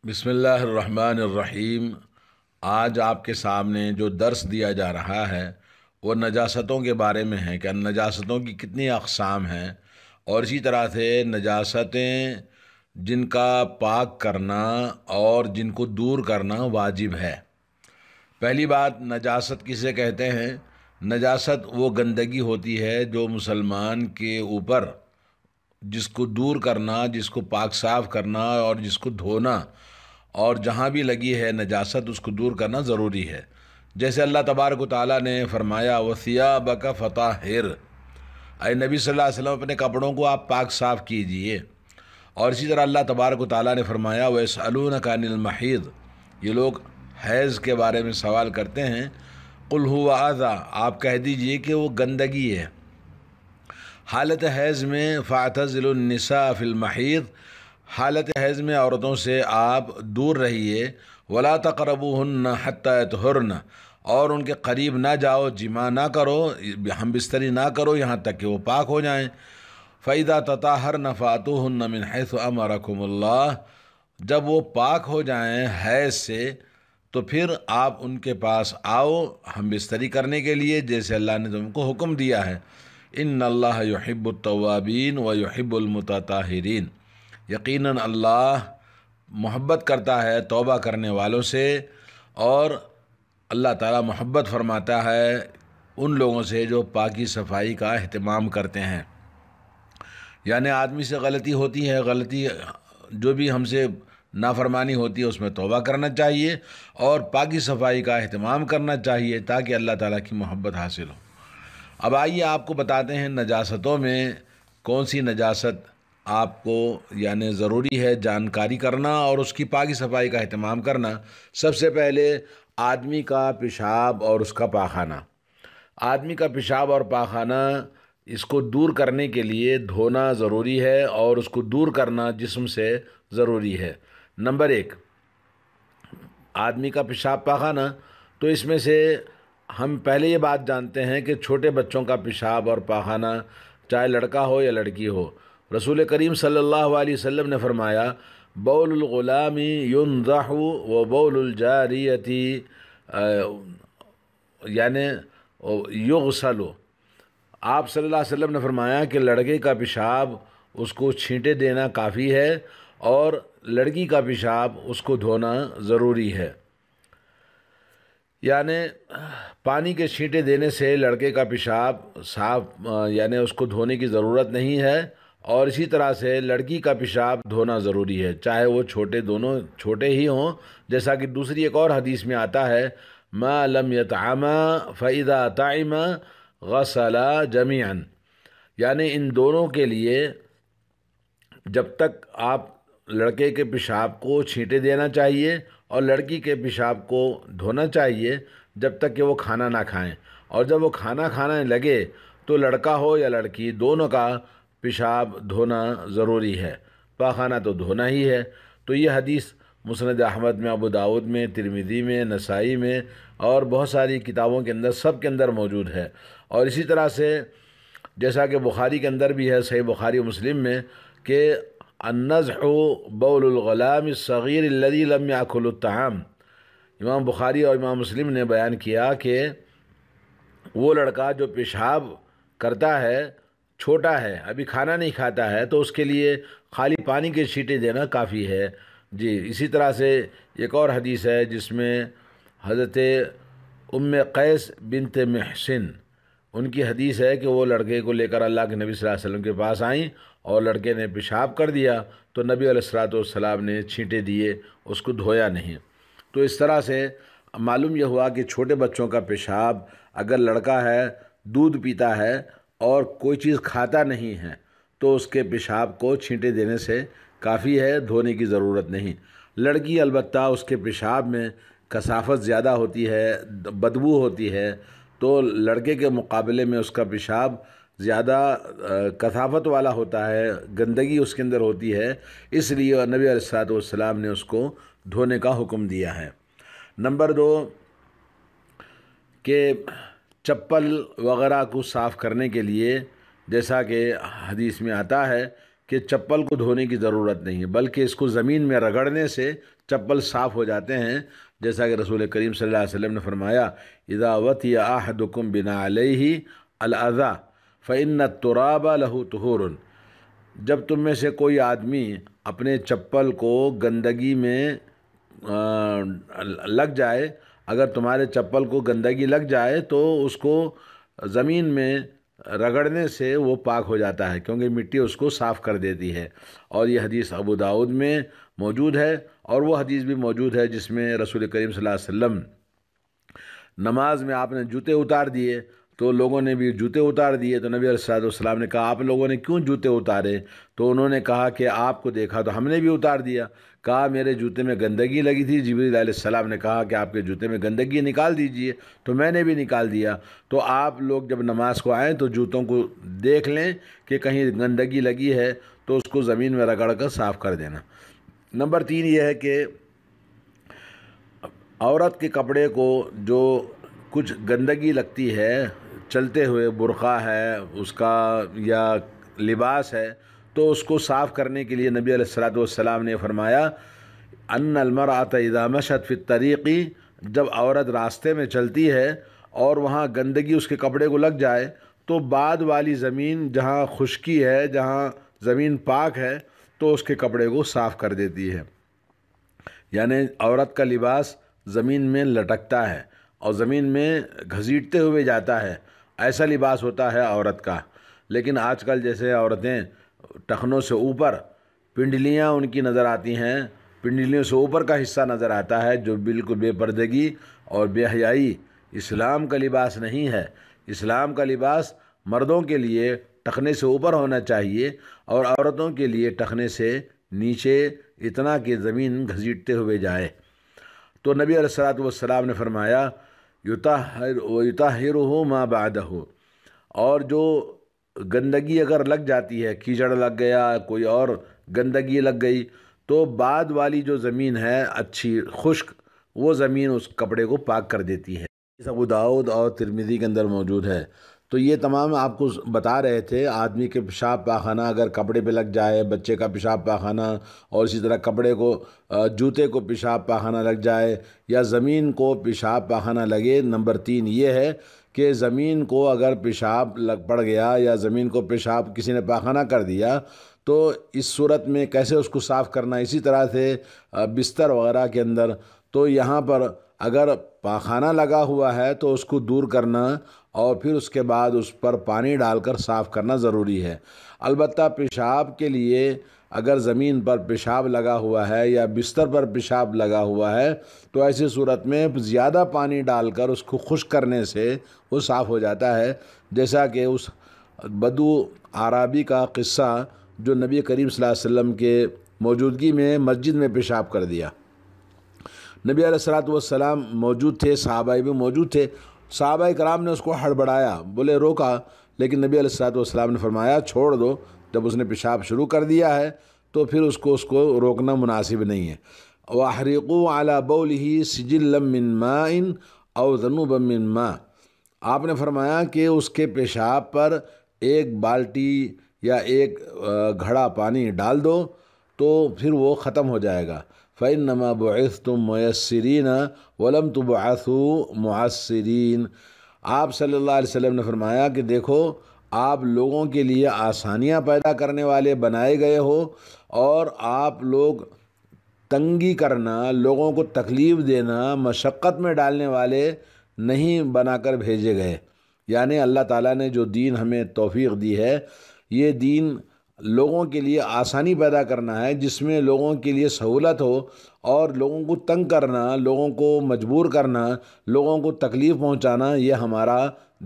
بسم اللہ الرحمن الرحیم۔ آج آپ کے سامنے جو درس دیا جا رہا ہے وہ نجاستوں کے بارے میں ہے کہ نجاستوں کی کتنی اقسام ہیں، اور اسی طرح سے نجاستیں جن کا پاک کرنا اور جن کو دور کرنا واجب ہے۔ پہلی بات، نجاست کسے کہتے ہیں؟ نجاست وہ گندگی ہوتی ہے جو مسلمان کے اوپر، جس کو دور کرنا، جس کو پاک صاف کرنا اور جس کو دھونا، اور جہاں بھی لگی ہے نجاست اس کو دور کرنا ضروری ہے۔ جیسے اللہ تبارک و تعالیٰ نے فرمایا وَثِيَابَكَ فَطَهِّرْ، اے نبی صلی اللہ علیہ وسلم اپنے کپڑوں کو آپ پاک صاف کیجئے۔ اور اسی طرح اللہ تبارک و تعالیٰ نے فرمایا وَيَسْأَلُونَكَ عَنِ الْمَحِيضِ، یہ لوگ حیض کے بارے میں سوال کرتے ہیں، قُلْ هُوَ أَذًى، آپ کہہ دیجئے کہ وہ گندگی ہے۔ حالت حیض میں فَاعْتَزِلُوا النِّسَاءَ فِي الْمَحِيضِ، حالت حیض میں عورتوں سے آپ دور رہیے، وَلَا تَقْرَبُوهُنَّ حَتَّى يَطْهُرْنَ، اور ان کے قریب نہ جاؤ، جماع نہ کرو، ہم بستری نہ کرو یہاں تک کہ وہ پاک ہو جائیں۔ فَإِذَا تَطَهَّرْنَ فَأْتُوهُنَّ مِنْ حَيْثُ أَمَرَكُمُ اللَّهُ، جب وہ پاک ہو جائیں حیض سے تو پھر آپ ان کے پاس آؤ ہم بستری کرنے کے لیے، جیسے اللہ نے تم کو حکم دیا ہے۔ ان اللہ یحب التوابین ویحب المتطہرین، یقیناً اللہ محبت کرتا ہے توبہ کرنے والوں سے، اور اللہ تعالیٰ محبت فرماتا ہے ان لوگوں سے جو پاکی صفائی کا اہتمام کرتے ہیں۔ یعنی آدمی سے غلطی ہوتی ہے، غلطی جو بھی ہم سے نافرمانی ہوتی ہے اس میں توبہ کرنا چاہیے اور پاکی صفائی کا اہتمام کرنا چاہیے تاکہ اللہ تعالیٰ کی محبت حاصل ہو۔ اب آئیے آپ کو بتاتے ہیں نجاستوں میں کون سی نجاست آپ کو یعنی ضروری ہے جانکاری کرنا اور اس کی پاکی صفائی کا اہتمام کرنا۔ سب سے پہلے آدمی کا پیشاب اور اس کا پاخانہ۔ آدمی کا پیشاب اور پاخانہ اس کو دور کرنے کے لیے دھونا ضروری ہے اور اس کو دور کرنا جسم سے ضروری ہے۔ نمبر ایک، آدمی کا پیشاب پاخانہ، تو اس میں سے ہم پہلے یہ بات جانتے ہیں کہ چھوٹے بچوں کا پیشاب اور پاخانہ چاہے لڑکا ہو یا لڑکی ہو، رسول کریم صلی اللہ علیہ وسلم نے فرمایا بول الغلام ينضح وبول الجاریۃ یعنی یغسل، آپ صلی اللہ علیہ وسلم نے فرمایا کہ لڑکے کا پیشاب اس کو چھینٹے دینا کافی ہے اور لڑکی کا پیشاب اس کو دھونا ضروری ہے۔ یعنی پانی کے چھینٹے دینے سے لڑکے کا پیشاب صاف یعنی اس کو دھونے کی ضرورت نہیں ہے، اور اسی طرح سے لڑکی کا پیشاب دھونا ضروری ہے، چاہے وہ دونوں چھوٹے ہی ہوں، جیسا کہ دوسری ایک اور حدیث میں آتا ہے ما لم يطعما فاذا طعم غسلا جميعا، یعنی ان دونوں کے لیے جب تک آپ لڑکے کے پیشاب کو چھینٹے دینا چاہیے اور لڑکی کے پیشاب کو دھونا چاہیے جب تک کہ وہ کھانا نہ کھائیں، اور جب وہ کھانا کھانے لگے تو لڑکا ہو یا لڑکی دونوں کا پیشاب دھونا ضروری ہے، پاخانہ تو دھونا ہی ہے۔ تو یہ حدیث مسند احمد میں، ابو داؤد میں، ترمذی میں، نسائی میں اور بہت ساری کتابوں کے اندر سب کے اندر موجود ہے۔ اور اسی طرح سے جیسا کہ بخاری کے اندر بھی ہے، صحیح بخاری و مسلم میں، کہ النضح بول الغلام الصغیر الذی لم یاکل الطعام، امام بخاری اور امام مسلم نے بیان کیا کہ وہ لڑکا جو پیشاب کرتا ہے، چھوٹا ہے، ابھی کھانا نہیں کھاتا ہے، تو اس کے لیے خالی پانی کے چھینٹے دینا کافی ہے۔ جی، اسی طرح سے ایک اور حدیث ہے جس میں حضرت ام قیس بنت محسن، ان کی حدیث ہے کہ وہ لڑکے کو لے کر اللہ کے نبی صلی اللہ علیہ وسلم کے پاس آئیں اور لڑکے نے پیشاب کر دیا تو نبی علیہ الصلوۃ والسلام نے چھینٹے دیے، اس کو دھویا نہیں۔ تو اس طرح سے معلوم یہ ہوا کہ چھوٹے بچوں کا پیشاب، اگر لڑکا ہے دودھ پیتا ہے اور کوئی چیز کھاتا نہیں ہے تو اس کے پیشاب کو چھینٹے دینے سے کافی ہے، دھونے کی ضرورت نہیں۔ لڑکی البتہ اس کے پیشاب میں کثافت زیادہ ہوتی ہے، بدبو ہوتی ہے، تو لڑکے کے مقابلے میں اس کا پیشاب زیادہ کثافت والا ہوتا ہے، گندگی اس کے اندر ہوتی ہے، اس لیے نبی علیہ الصلوۃ والسلام نے اس کو دھونے کا حکم دیا ہے۔ نمبر دو، کہ چپل وغیرہ کو صاف کرنے کے لیے جیسا کہ حدیث میں آتا ہے کہ چپل کو دھونے کی ضرورت نہیں ہے، بلکہ اس کو زمین میں رگڑنے سے چپل صاف ہو جاتے ہیں، جیسا کہ رسول کریم صلی اللہ علیہ وسلم نے فرمایا اذا وطی احدکم بنعلیہ الاذی فإن التراب له طہور، جب تم میں سے کوئی آدمی اپنے چپل کو گندگی میں لگ جائے، اگر تمہارے چپل کو گندگی لگ جائے تو اس کو زمین میں رگڑنے سے وہ پاک ہو جاتا ہے، کیونکہ مٹی اس کو صاف کر دیتی ہے۔ اور یہ حدیث ابو داؤد میں موجود ہے، اور وہ حدیث بھی موجود ہے جس میں رسول کریم صلی اللہ علیہ وسلم نماز میں آپ نے جوتے اتار دیے تو لوگوں نے بھی جوتے اتار دیے، تو نبی علیہ السلام نے کہا آپ لوگوں نے کیوں جوتے اتارے؟ تو انہوں نے کہا کہ آپ کو دیکھا تو ہم نے بھی اتار دیا۔ کہا میرے جوتے میں گندگی لگی تھی، جبریل علیہ السلام نے کہا کہ آپ کے جوتے میں گندگی نکال دیجئے، تو میں نے بھی نکال دیا۔ تو آپ لوگ جب نماز کو آئیں تو جوتوں کو دیکھ لیں کہ کہیں گندگی لگی ہے تو اس کو زمین میں رگڑ کر صاف کر دینا۔ نمبر 3 یہ ہے کہ عورت کے کپڑے کو جو کچھ گندگی لگتی ہے چلتے ہوئے، برقع ہے اس کا یا لباس ہے، تو اس کو صاف کرنے کے لیے نبی علیہ السلام نے فرمایا ان المرأۃ اذا مشت فی الطریق، جب عورت راستے میں چلتی ہے اور وہاں گندگی اس کے کپڑے کو لگ جائے تو بعد والی زمین جہاں خشکی ہے، جہاں زمین پاک ہے، تو اس کے کپڑے کو صاف کر دیتی ہے۔ یعنی عورت کا لباس زمین میں لٹکتا ہے اور زمین میں گھسیٹتے ہوئے جاتا ہے، ایسا لباس ہوتا ہے عورت کا۔ لیکن آج کل جیسے عورتیں ٹخنوں سے اوپر پنڈلیاں ان کی نظر آتی ہیں، پنڈلیوں سے اوپر کا حصہ نظر آتا ہے، جو بالکل بے پردگی اور بے حیائی اسلام کا لباس نہیں ہے۔ اسلام کا لباس مردوں کے لیے ٹخنے سے اوپر ہونا چاہیے اور عورتوں کے لیے ٹخنے سے نیچے، اتنا کہ زمین گھسیٹتے ہوئے جائے۔ تو نبی علیہ السلام نے فرمایا یطہرہ ما بعدہ، اور جو گندگی اگر لگ جاتی ہے، کیچڑ لگ گیا، کوئی اور گندگی لگ گئی، تو بعد والی جو زمین ہے اچھی خشک، وہ زمین اس کپڑے کو پاک کر دیتی ہے۔ ابو داؤد اور ترمذی کے اندر موجود ہے۔ تو یہ تمام آپ کو بتا رہے تھے، آدمی کے پیشاب پاخانہ اگر کپڑے پہ لگ جائے، بچے کا پیشاب پاخانہ، اور اسی طرح کپڑے کو جوتے کو پیشاب پاخانہ لگ جائے یا زمین کو پیشاب پاخانہ لگے۔ نمبر 3 یہ ہے کہ زمین کو اگر پیشاب لگ پڑ گیا یا زمین کو پیشاب کسی نے پاخانہ کر دیا تو اس صورت میں کیسے اس کو صاف کرنا۔ اسی طرح سے بستر وغیرہ کے اندر، تو یہاں پر اگر پاخانہ لگا ہوا ہے تو اس کو دور کرنا اور پھر اس کے بعد اس پر پانی ڈال کر صاف کرنا ضروری ہے۔ البتہ پیشاب کے لیے اگر زمین پر پیشاب لگا ہوا ہے یا بستر پر پیشاب لگا ہوا ہے تو ایسی صورت میں زیادہ پانی ڈال کر اس کو خشک کرنے سے وہ صاف ہو جاتا ہے، جیسا کہ اس بدو اعرابی کا قصہ جو نبی کریم صلی اللہ علیہ وسلم کے موجودگی میں مسجد میں پیشاب کر دیا۔ نبی علیہ السلام موجود تھے، صحابہ بھی موجود تھے، صحابہ کرام نے اس کو ہڑبڑایا، بولے روکا، لیکن نبی علیہ السلام نے فرمایا چھوڑ دو، جب اس نے پیشاب شروع کر دیا ہے تو پھر اس کو روکنا مناسب نہیں ہے۔ وَأَحْرِقُوا عَلَى بَوْلِهِ سِجِلًّا مِّن مَّاءٍ أَوْ ذَنُوبًا مِّن مَّاءٍ، آپ نے فرمایا کہ اس کے پیشاب پر ایک بالٹی یا ایک گھڑا پانی ڈال دو تو پھر وہ ختم ہو جائے گا۔ فَإِنَّمَا بُعِثْتُم مُيَسِّرِينَ وَلَمْ تُبْعَثُوا مُعَسِّرِينَ، آپ صلی اللہ علیہ وسلم نے فرمایا کہ دیکھو آپ لوگوں کے لیے آسانیاں پیدا کرنے والے بنائے گئے ہو، اور آپ لوگ تنگی کرنا، لوگوں کو تکلیف دینا، مشقت میں ڈالنے والے نہیں بنا کر بھیجے گئے۔ یعنی اللہ تعالیٰ نے جو دین ہمیں توفیق دی ہے، یہ دین لوگوں کے لیے آسانی پیدا کرنا ہے، جس میں لوگوں کے لیے سہولت ہو، اور لوگوں کو تنگ کرنا، لوگوں کو مجبور کرنا، لوگوں کو تکلیف پہنچانا، یہ ہمارا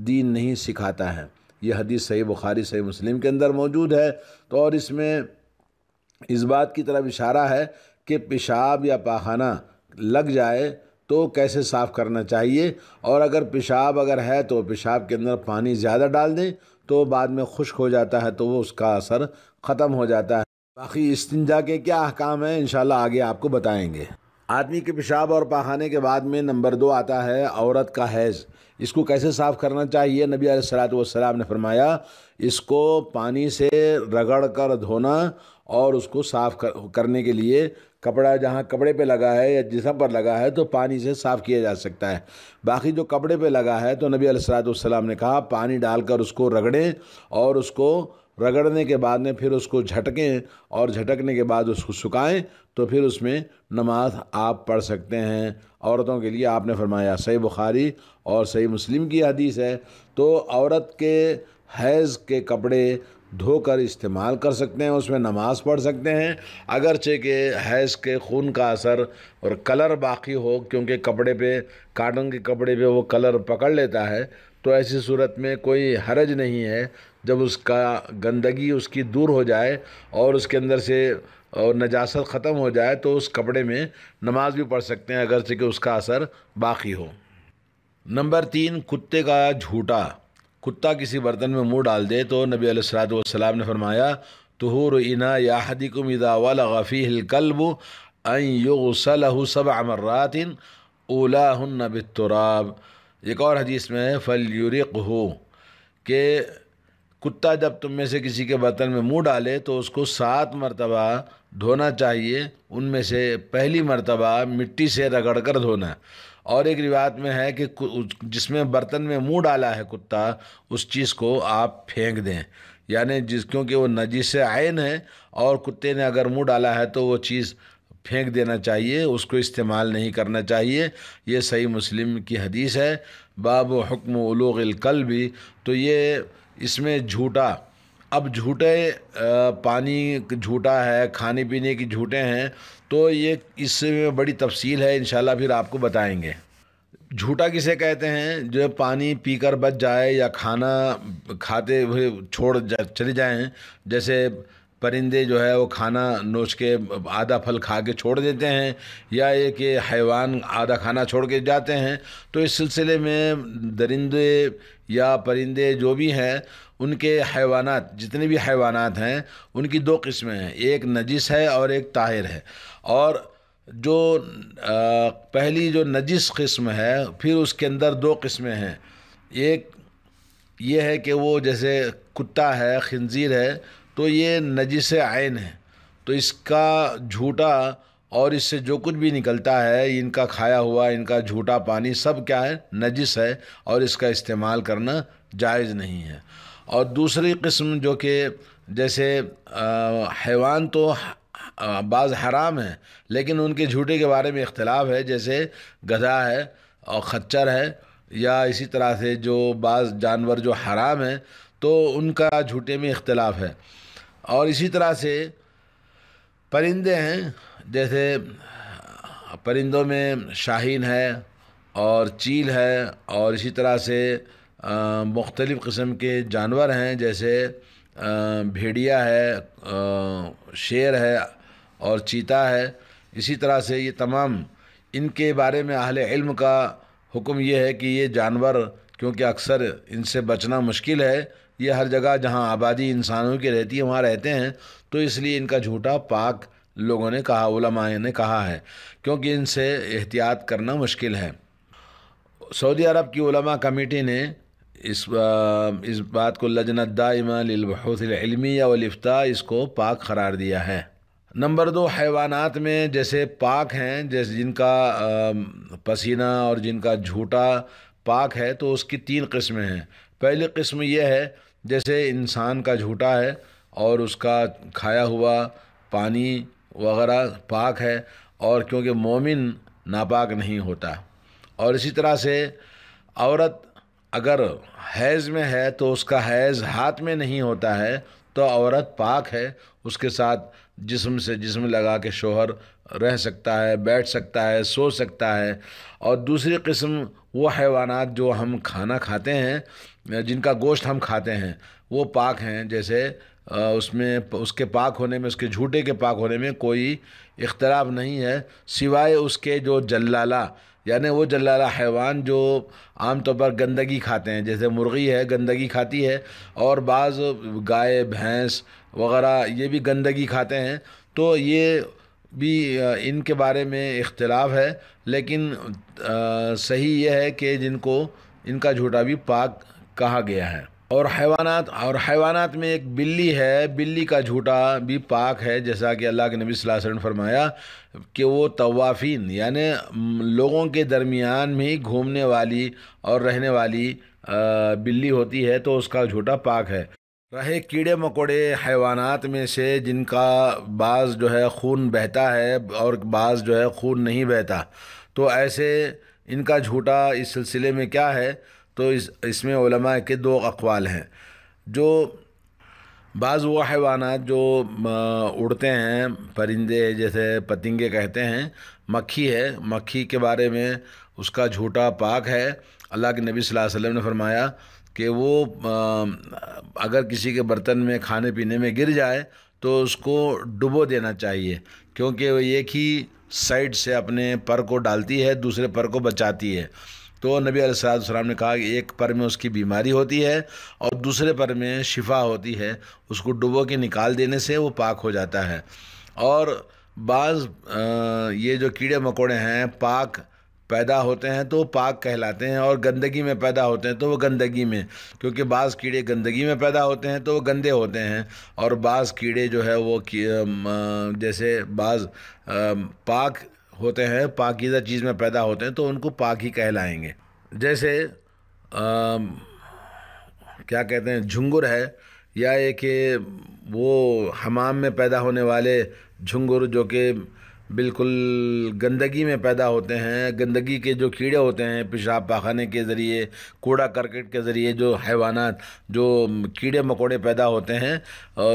دین نہیں سکھاتا ہے۔ یہ حدیث صحیح بخاری صحیح مسلم کے اندر موجود ہے۔ تو اور اس میں اس بات کی طرف اشارہ ہے کہ پیشاب یا پاخانہ لگ جائے تو کیسے صاف کرنا چاہیے، اور اگر پیشاب ہے تو پیشاب کے اندر پانی زیادہ ڈال دیں تو بعد میں خشک ہو جاتا ہے تو وہ اس کا اثر ختم ہو جاتا ہے۔ باقی استنجا کے کیا احکام ہیں انشاءاللہ آگے آپ کو بتائیں گے۔ آدمی کے پیشاب اور پاخانے کے بعد میں نمبر 2 آتا ہے عورت کا حیض۔ اس کو کیسے صاف کرنا چاہیے؟ نبی علیہ الصلوۃ والسلام نے فرمایا اس کو پانی سے رگڑ کر دھونا، اور اس کو صاف کرنے کے لیے کپڑا جہاں کپڑے پہ لگا ہے یا جسم پر لگا ہے تو پانی سے صاف کیا جا سکتا ہے۔ باقی جو کپڑے پہ لگا ہے تو نبی علیہ الصلوۃ والسلام نے کہا پانی ڈال کر اس کو رگڑیں، اور اس کو رگڑنے کے بعد میں پھر اس کو جھٹکیں، اور جھٹکنے کے بعد اس کو سکھائیں، تو پھر اس میں نماز آپ پڑھ سکتے ہیں۔ عورتوں کے لیے آپ نے فرمایا، صحیح بخاری اور صحیح مسلم کی حدیث ہے۔ تو عورت کے حیض کے کپڑے دھو کر استعمال کر سکتے ہیں، اس میں نماز پڑھ سکتے ہیں، اگرچہ کہ حیض کے خون کا اثر اور کلر باقی ہو، کیونکہ کپڑے پہ، کاٹن کے کپڑے پہ وہ کلر پکڑ لیتا ہے، تو ایسی صورت میں کوئی حرج نہیں ہے۔ جب اس کا گندگی اس کی دور ہو جائے اور اس کے اندر سے اور نجاست ختم ہو جائے تو اس کپڑے میں نماز بھی پڑھ سکتے ہیں، اگرچہ کہ اس کا اثر باقی ہو۔ نمبر 3، کتے کا جھوٹا۔ کتا کسی برتن میں منہ ڈال دے تو نبی علیہ الصلوۃ والسلام نے فرمایا طہور اناء احدکم اذا ولغ فیہ الکلب ان یغسلہ 7 مرات اولاہن بالتراب۔ ایک اور حدیث میں ہے فلیرقہ، کہ کتا جب تم میں سے کسی کے برتن میں منہ ڈالے تو اس کو 7 مرتبہ دھونا چاہیے، ان میں سے پہلی مرتبہ مٹی سے رگڑ کر دھونا۔ اور ایک روایت میں ہے کہ جس میں برتن میں منہ ڈالا ہے کتا، اس چیز کو آپ پھینک دیں، یعنی کیونکہ وہ نجس عین ہے، اور کتے نے اگر منہ ڈالا ہے تو وہ چیز پھینک دینا چاہیے، اس کو استعمال نہیں کرنا چاہیے۔ یہ صحیح مسلم کی حدیث ہے۔ باب حکم ولوغ الکلب، تو یہ اس میں جھوٹا، اب جھوٹے پانی جھوٹا ہے، کھانے پینے کی جھوٹے ہیں، تو یہ اس میں بڑی تفصیل ہے، انشاءاللہ پھر آپ کو بتائیں گے۔ جھوٹا کسے کہتے ہیں؟ جو پانی پی کر بچ جائے یا کھانا کھاتے ہوئے چلے جائیں، جیسے پرندے جو ہے وہ کھانا نوچ کے آدھا پھل کھا کے چھوڑ دیتے ہیں، یا یہ کہ حیوان آدھا کھانا چھوڑ کے جاتے ہیں، تو اس سلسلے میں درندے یا پرندے جو بھی ہیں، ان کے حیوانات، جتنے بھی حیوانات ہیں ان کی 2 قسمیں ہیں، ایک نجس ہے اور ایک طاہر ہے۔ اور جو پہلی جو نجس قسم ہے، پھر اس کے اندر 2 قسمیں ہیں۔ ایک یہ ہے کہ وہ جیسے کتا ہے، خنزیر ہے، تو یہ نجس عین ہے، تو اس کا جھوٹا اور اس سے جو کچھ بھی نکلتا ہے، ان کا کھایا ہوا، ان کا جھوٹا پانی سب کیا ہے؟ نجس ہے، اور اس کا استعمال کرنا جائز نہیں ہے۔ اور دوسری قسم جو کہ جیسے حیوان تو بعض حرام ہیں، لیکن ان کے جھوٹے کے بارے میں اختلاف ہے، جیسے گدھا ہے اور خچر ہے، یا اسی طرح سے جو بعض جانور جو حرام ہیں تو ان کا جھوٹے میں اختلاف ہے۔ اور اسی طرح سے پرندے ہیں، جیسے پرندوں میں شاہین ہے اور چیل ہے، اور اسی طرح سے مختلف قسم کے جانور ہیں، جیسے بھیڑیا ہے، شیر ہے اور چیتا ہے۔ اسی طرح سے یہ تمام، ان کے بارے میں اہل علم کا حکم یہ ہے کہ یہ جانور، کیونکہ اکثر ان سے بچنا مشکل ہے، یہ ہر جگہ جہاں آبادی انسانوں کی رہتی ہے وہاں رہتے ہیں، تو اس لیے ان کا جھوٹا پاک لوگوں نے کہا، علماء نے کہا ہے، کیونکہ ان سے احتیاط کرنا مشکل ہے۔ سعودی عرب کی علماء کمیٹی نے اس بات کو لجنہ دائمہ للبحوث العلمیہ والافتاء، اس کو پاک قرار دیا ہے۔ نمبر 2، حیوانات میں جیسے پاک ہیں، جیسے جن کا پسینہ اور جن کا جھوٹا پاک ہے، تو اس کی 3 قسمیں ہیں۔ پہلی قسم یہ ہے جیسے انسان کا جھوٹا ہے اور اس کا کھایا ہوا پانی وغیرہ پاک ہے، اور کیونکہ مومن ناپاک نہیں ہوتا۔ اور اسی طرح سے عورت اگر حیض میں ہے تو اس کا حیض ہاتھ میں نہیں ہوتا ہے تو عورت پاک ہے، اس کے ساتھ جسم سے جسم لگا کے شوہر رہ سکتا ہے، بیٹھ سکتا ہے، سو سکتا ہے۔ اور دوسری قسم وہ حیوانات جو ہم کھانا کھاتے ہیں، جن کا گوشت ہم کھاتے ہیں، وہ پاک ہیں، جیسے اس میں اس کے پاک ہونے میں، اس کے جھوٹے کے پاک ہونے میں کوئی اختلاف نہیں ہے، سوائے اس کے جو جلالہ، یعنی وہ جلالہ حیوان جو عام طور پر گندگی کھاتے ہیں، جیسے مرغی ہے گندگی کھاتی ہے، اور بعض گائے بھینس وغیرہ یہ بھی گندگی کھاتے ہیں، تو یہ بھی ان کے بارے میں اختلاف ہے، لیکن صحیح یہ ہے کہ جن کو ان کا جھوٹا بھی پاک کہا گیا ہے۔ اور حیوانات میں ایک بلی ہے، بلی کا جھوٹا بھی پاک ہے، جیسا کہ اللہ کے نبی صلی اللہ علیہ وسلم نے فرمایا کہ وہ طوافین یعنی لوگوں کے درمیان میں ہی گھومنے والی اور رہنے والی بلی ہوتی ہے، تو اس کا جھوٹا پاک ہے۔ رہے کیڑے مکوڑے حیوانات میں سے جن کا بعض جو ہے خون بہتا ہے اور بعض جو ہے خون نہیں بہتا، تو ایسے ان کا جھوٹا اس سلسلے میں کیا ہے، تو اس میں علماء کے دو اقوال ہیں۔ جو بعض وہ حیوانات جو اڑتے ہیں، پرندے جیسے پتنگے کہتے ہیں، مکھی ہے، مکھی کے بارے میں اس کا جھوٹا پاک ہے۔ اللہ کے نبی صلی اللہ علیہ وسلم نے فرمایا کہ وہ اگر کسی کے برتن میں کھانے پینے میں گر جائے تو اس کو ڈبو دینا چاہیے، کیونکہ وہ ایک ہی سائڈ سے اپنے پر کو ڈالتی ہے، دوسرے پر کو بچاتی ہے۔ تو نبی علیہ الصلوۃ والسلام نے کہا کہ ایک پر میں اس کی بیماری ہوتی ہے اور دوسرے پر میں شفا ہوتی ہے، اس کو ڈبو کے نکال دینے سے وہ پاک ہو جاتا ہے۔ اور بعض یہ جو کیڑے مکوڑے ہیں پاک پیدا ہوتے ہیں تو پاک کہلاتے ہیں، اور گندگی میں پیدا ہوتے ہیں تو وہ گندگی میں، کیونکہ بعض کیڑے گندگی میں پیدا ہوتے ہیں تو وہ گندے ہوتے ہیں، اور بعض کیڑے جو ہے وہ جیسے بعض پاک ہوتے ہیں، پاکیزہ چیز میں پیدا ہوتے ہیں تو ان کو پاک ہی کہلائیں گے۔ جیسے کیا کہتے ہیں، جھنگر ہے، یا یہ کہ وہ حمام میں پیدا ہونے والے جھنگر جو کہ بالکل گندگی میں پیدا ہوتے ہیں، گندگی کے جو کیڑے ہوتے ہیں، پیشاب پاخانے کے ذریعے، کوڑا کرکٹ کے ذریعے جو حیوانات جو کیڑے مکوڑے پیدا ہوتے ہیں،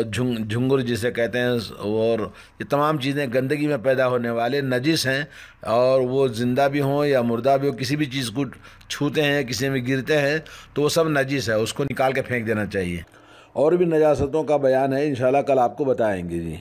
جھنگر جسے کہتے ہیں، اور یہ تمام چیزیں گندگی میں پیدا ہونے والے نجس ہیں، اور وہ زندہ بھی ہوں یا مردہ بھی ہوں، کسی بھی چیز کو چھوتے ہیں، کسی میں گرتے ہیں تو وہ سب نجس ہے، اس کو نکال کے پھینک دینا چاہیے۔ اور بھی نجاستوں کا بیان ہے، انشاءاللہ کل آپ کو بتائیں گے جی۔